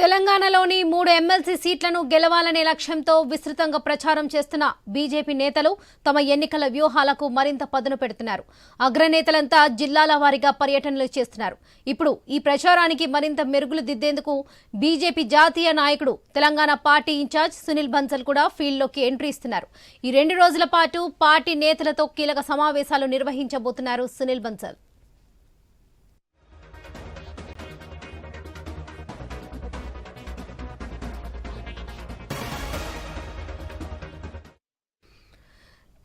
తెలంగాణలోని 3 ఎమ్మెల్సీ సీట్లను గెలవాలనే లక్ష్యంతో విస్తృతంగా ప్రచారం చేస్తున్న బీజేపీ నేతలు తమ ఎన్నికల వ్యూహాలకు మరింత పదును పెడుతున్నారు. అగ్రనేతలంతా జిల్లాల వారీగా పర్యటనలు చేస్తున్నారు. ఇప్పుడు ఈ ప్రచారానికి మరింత మెరుగులు దిద్దేందుకు బీజేపీ జాతీయ నాయకుడు తెలంగాణ పార్టీ ఇన్ఛార్జ్ సునీల్ బన్సల్ కూడా ఫీల్డ్లోకి ఎంట్రీ ఇస్తున్నారు. ఈ 2 రోజుల పాటు పార్టీ నేతలతో కీలక సమావేశాలు నిర్వహించబోతున్నారు సునీల్ బన్సల్.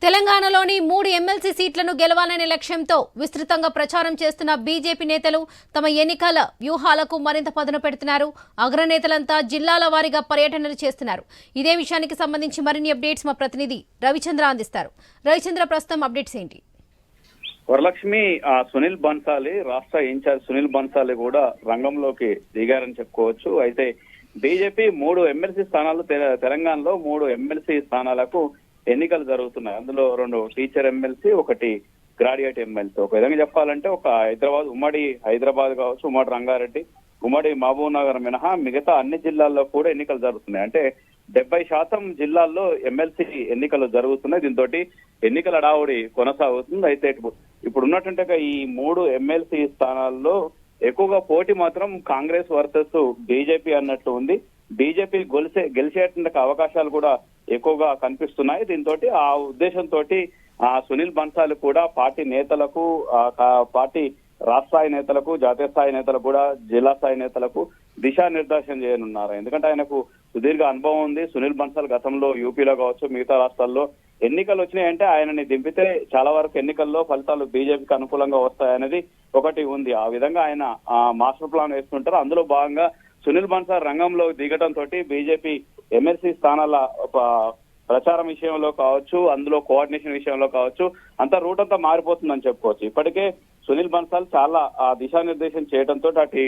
తెలంగాణలోని 3 ఎమ్మెల్సీ సీట్లను గెలవాలనే లక్ష్యంతో విస్తృతంగా ప్రచారం చేస్తున్న బీజేపీ నేతలు తమ ఎన్నికల వ్యూహాలకు మరింత పదును పెడుతున్నారు. అగ్రనేతలంతా జిల్లాల వారీగా పర్యటనలు చేస్తున్నారు. ఇదే విషయానికి సంబంధించి మరిన్ని అప్డేట్స్ మా ప్రతినిధి రవిచంద్ర అందిస్తారు. రవిచంద్ర, ప్రస్తుతం అప్డేట్స్ ఏంటి? వరలక్ష్మి, సునీల్ బన్సాలి రాష్ట్ర ఇన్ఛార్జ్ సునీల్ బన్సాలి కూడా రంగంలోకి దిగారని చెప్పుకోవచ్చు. అయితే బీజేపీ 3 ఎమ్మెల్సీ స్థానాలు తెలంగాణలో 3 ఎమ్మెల్సీ స్థానాలకు ఎన్నికలు జరుగుతున్నాయి. అందులో 2 టీచర్ ఎమ్మెల్సీ, 1 గ్రాడ్యుయేట్ ఎమ్మెల్సీ. ఒక విధంగా చెప్పాలంటే ఒక ఉమ్మడి హైదరాబాద్ కావచ్చు, ఉమ్మడి రంగారెడ్డి, ఉమ్మడి మహబూబ్ నగర్ మినహా మిగతా అన్ని జిల్లాల్లో కూడా ఎన్నికలు జరుగుతున్నాయి. అంటే 70% జిల్లాల్లో ఎమ్మెల్సీ ఎన్నికలు జరుగుతున్నాయి. దీంతో ఎన్నికల హడావుడి కొనసాగుతుంది. అయితే ఇప్పుడు ఉన్నటువంటి ఈ 3 ఎమ్మెల్సీ స్థానాల్లో ఎక్కువగా పోటీ మాత్రం కాంగ్రెస్ వర్సెస్ బీజేపీ అన్నట్టు ఉంది. బీజేపీ గెలిచేటువంటి అవకాశాలు కూడా ఎక్కువగా కనిపిస్తున్నాయి. దీంతో ఆ ఉద్దేశంతో సునీల్ బన్సాలి కూడా పార్టీ నేతలకు, పార్టీ రాష్ట్ర స్థాయి నేతలకు, జాతీయ స్థాయి నేతలకు కూడా జిల్లా స్థాయి నేతలకు దిశానిర్దేశం చేయనున్నారు. ఎందుకంటే ఆయనకు సుదీర్ఘ అనుభవం ఉంది. సునీల్ బన్సాల్ గతంలో యూపీలో కావచ్చు, మిగతా రాష్ట్రాల్లో ఎన్నికలు వచ్చినాయంటే ఆయనని దింపితే చాలా వరకు ఎన్నికల్లో ఫలితాలు బీజేపీకి అనుకూలంగా వస్తాయనేది ఒకటి ఉంది. ఆ విధంగా ఆయన మాస్టర్ ప్లాన్ వేస్తుంటారు. అందులో భాగంగా సునీల్ బన్సాల్ రంగంలో దిగడంతో బీజేపీ ఎమ్మెల్సీ స్థానాల ప్రచారం విషయంలో కావచ్చు, అందులో కోఆర్డినేషన్ విషయంలో కావచ్చు, అంత రూట్ అంతా మారిపోతుందని చెప్పుకోవచ్చు. ఇప్పటికే సునీల్ బన్సాల్ చాలా దిశానిర్దేశం చేయడంతో అటు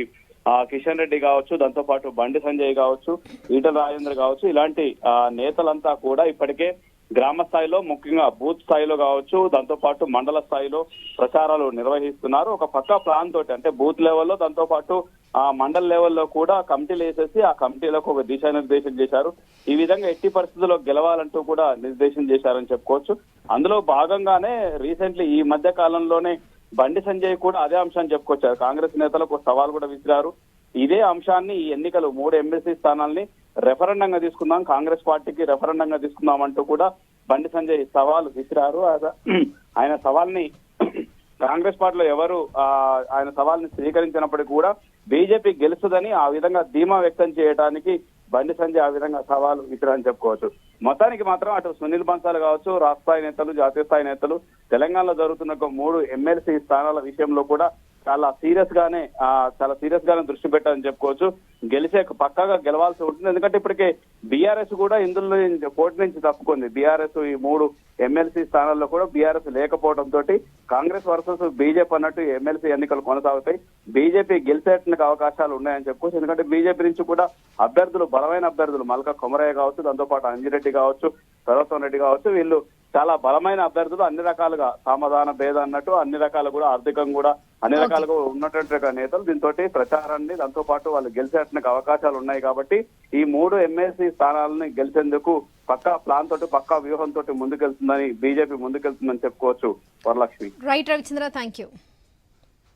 కిషన్ రెడ్డి కావచ్చు, దాంతో పాటు బండి సంజయ్ కావచ్చు, ఈటల రాజేంద్ర కావచ్చు, ఇలాంటి నేతలంతా కూడా ఇప్పటికే గ్రామ స్థాయిలో, ముఖ్యంగా బూత్ స్థాయిలో కావచ్చు, దాంతో పాటు మండల స్థాయిలో ప్రచారాలు నిర్వహిస్తున్నారు. ఒక పక్కా ప్లాన్ తోటి, అంటే బూత్ లెవెల్లో, దాంతో పాటు మండల్ లెవెల్లో కూడా కమిటీలు వేసేసి ఆ కమిటీలకు ఒక దిశానిర్దేశం చేశారు. ఈ విధంగా ఎట్టి పరిస్థితుల్లో గెలవాలంటూ కూడా నిర్దేశం చేశారని చెప్పుకోవచ్చు. అందులో భాగంగానే రీసెంట్లీ ఈ మధ్య కాలంలోనే బండి సంజయ్ కూడా అదే అంశాన్ని చెప్పుకొచ్చారు. కాంగ్రెస్ నేతలకు సవాల్ కూడా విసిరారు. ఇదే అంశాన్ని, ఈ ఎన్నికలు 3 ఎమ్మెల్సీ స్థానాల్ని రెఫరెండంగా తీసుకుందాం, కాంగ్రెస్ పార్టీకి రెఫరెండంగా తీసుకుందాం అంటూ కూడా బండి సంజయ్ సవాల్ విసిరారు. ఆయన సవాల్ని కాంగ్రెస్ పార్టీలో ఎవరు ఆయన సవాల్ని స్వీకరించినప్పటికీ కూడా బీజేపీ గెలుస్తుందని ఆ విధంగా ధీమా వ్యక్తం చేయడానికి బండి సంజయ్ ఆ విధంగా సవాల్ విసిరారని చెప్పుకోవచ్చు. మొత్తానికి మాత్రం అటు సునీల్ బన్సాల్ కావచ్చు, రాష్ట్ర స్థాయి నేతలు, జాతీయ స్థాయి నేతలు తెలంగాణలో జరుగుతున్న 3 ఎమ్మెల్సీ స్థానాల విషయంలో కూడా చాలా సీరియస్ గానే దృష్టి పెట్టాలని చెప్పుకోవచ్చు. పక్కాగా గెలవాల్సి ఉంటుంది. ఎందుకంటే ఇప్పటికే బీఆర్ఎస్ కూడా ఇందులో పోటీ నుంచి తప్పుకుంది. బీఆర్ఎస్ ఈ 3 ఎమ్మెల్సీ స్థానాల్లో కూడా బీఆర్ఎస్ లేకపోవడంతో కాంగ్రెస్ వర్సెస్ బీజేపీ అన్నట్టు ఎమ్మెల్సీ ఎన్నికలు కొనసాగుతాయి. బీజేపీ గెలిచేటువంటి అవకాశాలు ఉన్నాయని చెప్పుకోవచ్చు. ఎందుకంటే బీజేపీ నుంచి కూడా బలమైన అభ్యర్థులు మల్కా కొమరయ్య కావచ్చు, దాంతో పాటు అంజిరెడ్డి కావచ్చు, సర్వస్వం రెడ్డి కావచ్చు, వీళ్ళు చాలా బలమైన అభ్యర్థులు. అన్ని రకాలుగా సమాధాన భేద అన్నట్టు అన్ని రకాలు కూడా ఆర్థికంగా కూడా అన్ని రకాలుగా ఉన్నటువంటి నేతలు. దీంతో ప్రచారాన్ని, దాంతో పాటు వాళ్ళు గెలిచేటువంటి అవకాశాలు ఉన్నాయి. కాబట్టి ఈ 3 ఎమ్మెల్సీ స్థానాలని గెలిచేందుకు పక్కా ప్లాన్ తోటి, పక్కా వ్యూహంతో బీజేపీ ముందుకెళ్తుందని చెప్పుకోవచ్చు. Varalakshmi. Right Ravichandra, thank you.